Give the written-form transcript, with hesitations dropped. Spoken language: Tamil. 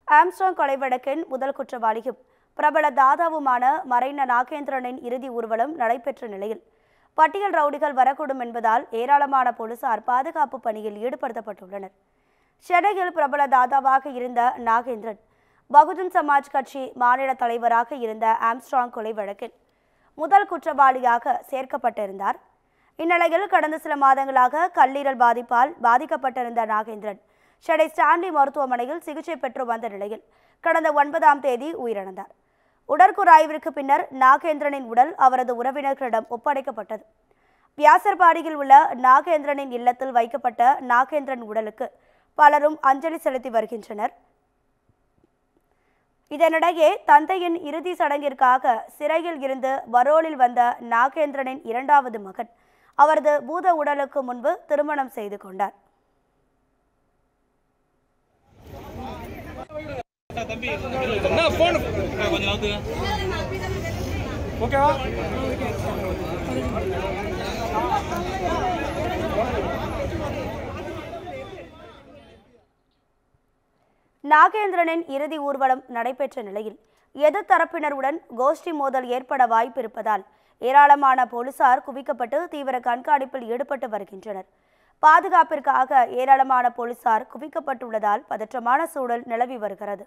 ஆம்ஸ்ட்ராங் கொலை வழக்கின் முதல் குற்றவாளியும் பிரபல தாதாவுமான மறைந்த நாகேந்திரனின் இறுதி ஊர்வலம் நடைபெற்ற நிலையில் பட்டியல் ரவுடிகள் வரக்கூடும் என்பதால் ஏராளமான போலீசார் பாதுகாப்பு பணியில் ஈடுபடுத்தப்பட்டுள்ளனர். சென்னையில் பிரபல தாதாவாக இருந்த நாகேந்திரன் பகுஜன் சமாஜ் கட்சி மாநில தலைவராக இருந்த ஆம்ஸ்ட்ராங் கொலை வழக்கில் முதல் குற்றவாளியாக சேர்க்கப்பட்டிருந்தார். இந்நிலையில் கடந்த சில மாதங்களாக கல்லீரல் பாதிப்பால் பாதிக்கப்பட்டிருந்த நாகேந்திரன் சென்னை ஸ்டான்லி மருத்துவமனையில் சிகிச்சை பெற்று வந்த நிலையில் கடந்த 9ஆம் தேதி உயிரிழந்தார். உடற்கூறாய்விற்கு பின்னர் நாகேந்திரனின் உடல் அவரது உறவினர்களிடம் ஒப்படைக்கப்பட்டது. வியாசர்பாடியில் உள்ள நாகேந்திரனின் இல்லத்தில் வைக்கப்பட்ட நாகேந்திரன் உடலுக்கு பலரும் அஞ்சலி செலுத்தி வருகின்றனர். இதனிடையே தந்தையின் இறுதி சடங்கிற்காக சிறையில் இருந்து பரோலில் வந்த நாகேந்திரனின் இரண்டாவது மகன் அவரது பூத உடலுக்கு முன்பு திருமணம் செய்து கொண்டார். நாகேந்திரனின் இறுதி ஊர்வலம் நடைபெற்ற நிலையில் எதிர்த்தரப்பினருடன் கோஷ்டி மோதல் ஏற்பட வாய்ப்பிருப்பதால் ஏராளமான போலீசார் குவிக்கப்பட்டு தீவிர கண்காணிப்பில் ஈடுபட்டு வருகின்றனர். பாதுகாப்பிற்காக ஏராளமான போலீசார் குவிக்கப்பட்டுள்ளதால் பதற்றமான சூழல் நிலவி வருகிறது.